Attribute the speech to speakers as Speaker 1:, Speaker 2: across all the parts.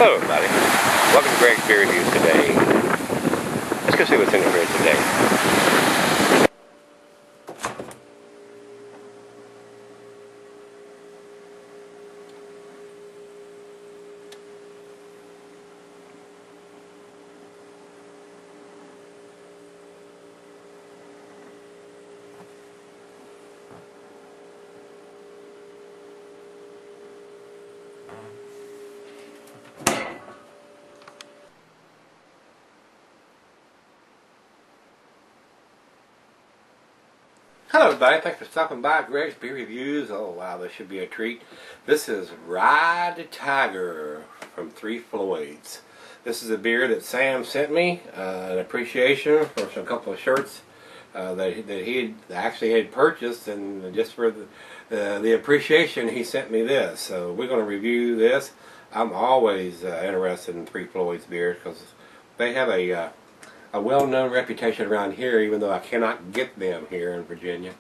Speaker 1: Hello everybody, welcome to Gregsbeerreviews today. Let's go see what's in here today. Hello everybody, thanks for stopping by Gregsbeerreviews. Oh wow, this should be a treat. This is Rye the Tiger from Floyds. This is a beer that Sam sent me, an appreciation for a couple of shirts that he actually had purchased, and just for the appreciation he sent me this. So we're going to review this. I'm always interested in Floyds beers because they have a well-known reputation around here, even though I cannot get them here in Virginia,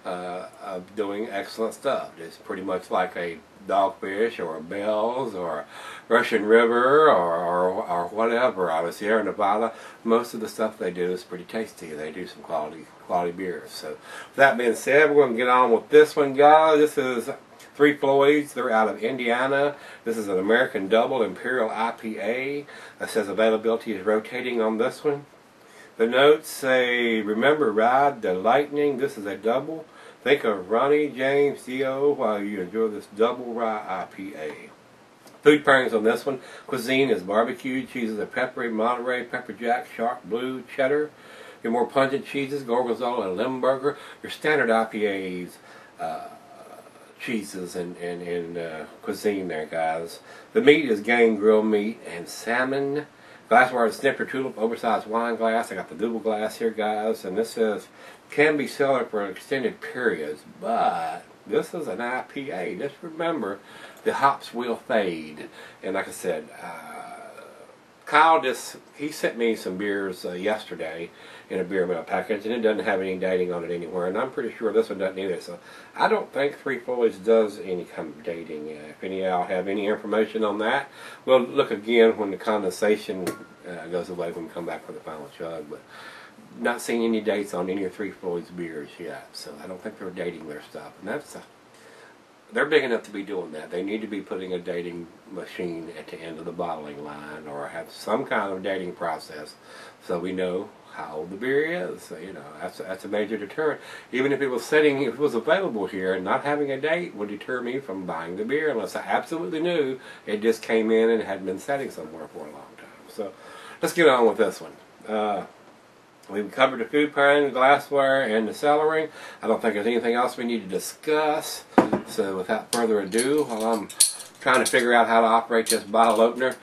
Speaker 1: of doing excellent stuff. It's pretty much like a Dogfish or a Bell's or Russian River or whatever. Out of Sierra Nevada, most of the stuff they do is pretty tasty. They do some quality beers. So with that being said, we're going to get on with this one, guys. This is Floyds. They're out of Indiana. This is an American Double Imperial IPA. It says availability is rotating on this one. The notes say, remember, ride the lightning. This is a double. Think of Ronnie James Dio while you enjoy this double rye IPA. Food pairings on this one. Cuisine is barbecue. Cheeses are peppery, Monterey, pepper jack, sharp blue, cheddar. Your more pungent cheeses, gorgonzola and limburger. Your standard IPAs, cheeses and cuisine there, guys. The meat is game grilled meat and salmon. Glassware is snifter tulip, oversized wine glass. I got the double glass here, guys, and this says can be sold for extended periods, but this is an IPA. Just remember, the hops will fade. And like I said, Kyle he sent me some beers yesterday in a beer mail package, and it doesn't have any dating on it anywhere, and I'm pretty sure this one doesn't either. So I don't think Floyds does any kind of dating. If any of y'all have any information on that, we'll look again when the condensation goes away when we come back for the final chug. But not seeing any dates on any of Floyds beers yet, so I don't think they're dating their stuff, and that's they're big enough to be doing that. They need to be putting a dating machine at the end of the bottling line, or have some kind of dating process, so we know how old the beer is. So, you know, that's a major deterrent. Even if it was available here, and not having a date would deter me from buying the beer unless I absolutely knew it just came in and had been sitting somewhere for a long time. So let's get on with this one. We've covered the food pairing, the glassware, and the cellaring. I don't think there's anything else we need to discuss. So without further ado, while I'm trying to figure out how to operate this bottle opener,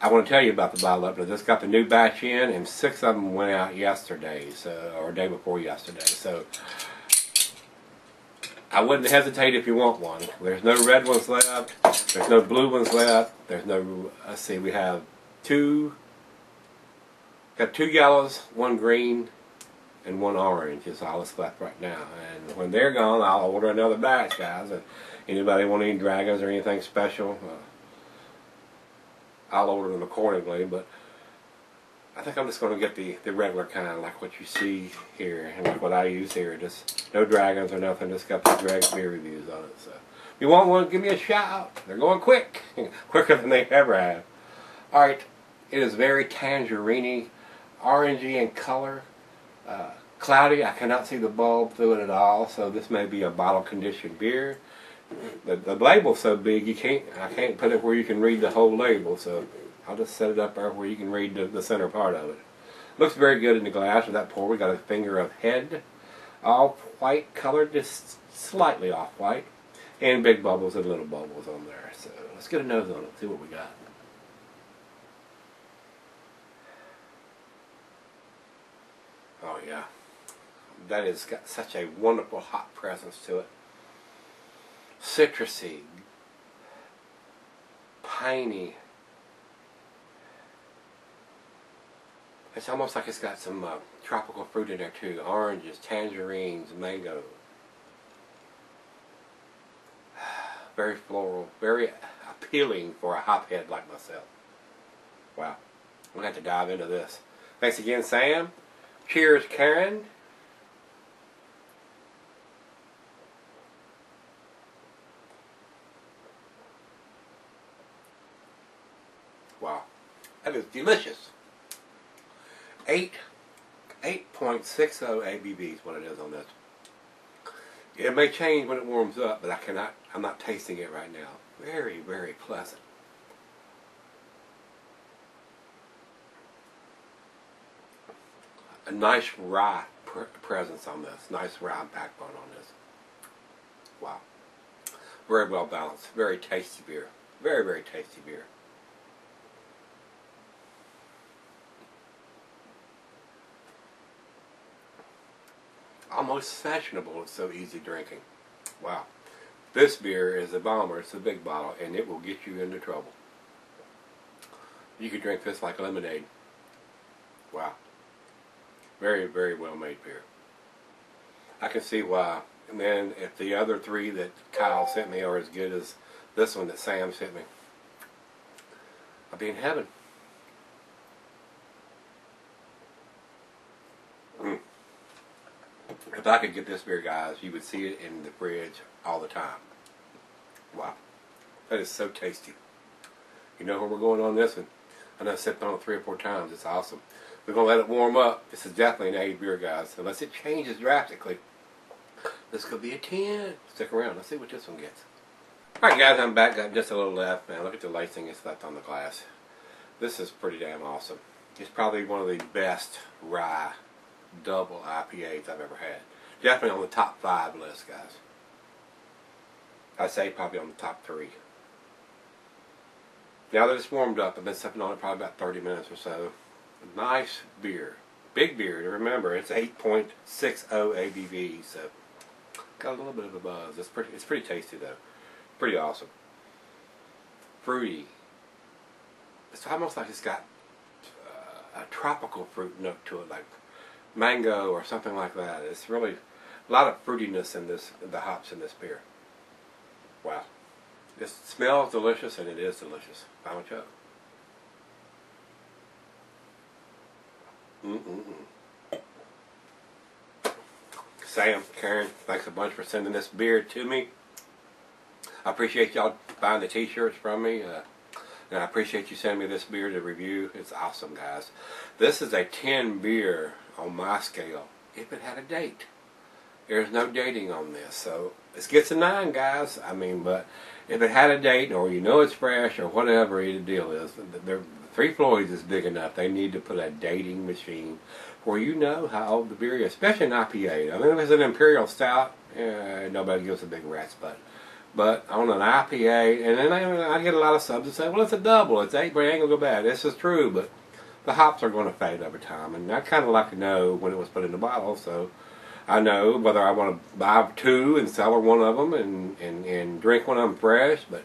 Speaker 1: I want to tell you about the bottle opener. This got the new batch in, and 6 of them went out yesterday, or day before yesterday. So I wouldn't hesitate if you want one. There's no red ones left. There's no blue ones left. There's no, let's see, we have got 2 yellows, 1 green, and 1 orange is all that's left right now. And when they're gone, I'll order another batch, guys. And anybody want any dragons or anything special, I'll order them accordingly. But I think I'm just going to get the regular kind, like what you see here, and like what I use here. Just no dragons or nothing, just got the Gregsbeerreviews on it. So if you want one, give me a shout. They're going quick. Quicker than they ever have. Alright, it is very tangerine-y, orangey in color. Cloudy. I cannot see the bulb through it at all, so this may be a bottle conditioned beer. The label's so big I can't put it where you can read the whole label, so I'll just set it up there where you can read the center part of it. Looks very good in the glass with that pour. We got a finger of head, all white colored, just slightly off white, and big bubbles and little bubbles on there. So let's get a nose on it, see what we got. Oh yeah, that has got such a wonderful hot presence to it. Citrusy, piney. It's almost like it's got some tropical fruit in there too. Oranges, tangerines, mango. Very floral, very appealing for a hophead like myself. Wow. I'm going to have to dive into this. Thanks again, Sam. Cheers, Karen. Wow. That is delicious. 8.60 ABV is what it is on this. It may change when it warms up, but I'm not tasting it right now. Very, very pleasant. A nice rye presence on this. Nice rye backbone on this. Wow. Very well balanced. Very tasty beer. Very, very tasty beer. Almost fashionable. It's so easy drinking. Wow. This beer is a bomber. It's a big bottle, and it will get you into trouble. You could drink this like lemonade. Wow. Very, very well made beer. I can see why. And then if the other three that Kyle sent me are as good as this one that Sam sent me, I'll be in heaven. If I could get this beer, guys, you would see it in the fridge all the time. Wow. That is so tasty. You know where we're going on this one? I know I've sipped on it 3 or 4 times. It's awesome. We're going to let it warm up. This is definitely an aged beer, guys. Unless it changes drastically. This could be a 10. Stick around. Let's see what this one gets. Alright, guys, I'm back. Got just a little left. Man, look at the lacing that's left on the glass. This is pretty damn awesome. It's probably one of the best rye double IPAs I've ever had. Definitely on the top 5 list, guys. I'd say probably on the top 3. Now that it's warmed up, I've been sipping on it probably about 30 minutes or so. Nice beer. Big beer to remember. It's 8.60 ABV, so got a little bit of a buzz. It's pretty tasty though. Pretty awesome. Fruity. It's almost like it's got a tropical fruit note to it, like mango or something like that. It's really a lot of fruitiness in this, the hops in this beer. Wow. It smells delicious and it is delicious. Final chug. Sam, Karen, thanks a bunch for sending this beer to me. I appreciate y'all buying the t-shirts from me. And I appreciate you sending me this beer to review. It's awesome, guys. This is a 10 beer on my scale if it had a date. There's no dating on this, so this gets a 9, guys. I mean, but if it had a date, or you know it's fresh, or whatever the deal is, the 3 Floyds is big enough. They need to put a dating machine where you know how old the beer is, especially an IPA. I mean, if it's an Imperial Stout, nobody gives a big rat's butt. But on an IPA, and then I get a lot of subs that say, well, it's a double, it's 8, but it ain't going to go bad. This is true, but the hops are going to fade over time. And I kind of like to know when it was put in the bottle, so I know whether I want to buy 2 and sell her one of them and drink one of them fresh. But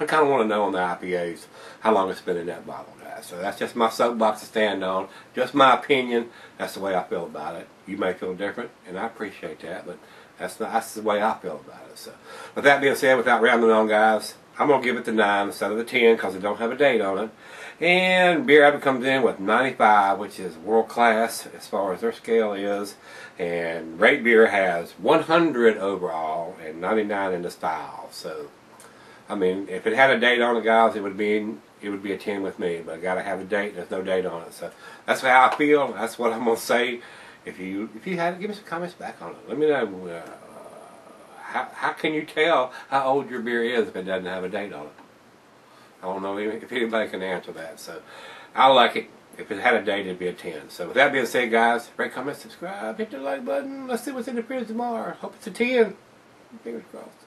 Speaker 1: I kind of want to know on the IPAs how long it's been in that bottle, guys. So that's just my soapbox to stand on. Just my opinion. That's the way I feel about it. You may feel different, and I appreciate that, but that's the way I feel about it. So, with that being said, without rambling on, guys, I'm going to give it the 9 instead of the 10 because it don't have a date on it. And Beer Abbott comes in with 95, which is world class as far as their scale is. And Rate Beer has 100 overall and 99 in the style. So, I mean, if it had a date on it, guys, it would be a 10 with me. But I got to have a date. There's no date on it. So that's how I feel. That's what I'm going to say. If you had, give me some comments back on it. Let me know how can you tell how old your beer is if it doesn't have a date on it. I don't know if anybody can answer that. So I like it. If it had a date, it'd be a 10. So with that being said, guys, rate, comment, subscribe, hit the like button. Let's see what's in the fridge tomorrow. Hope it's a 10. Fingers crossed.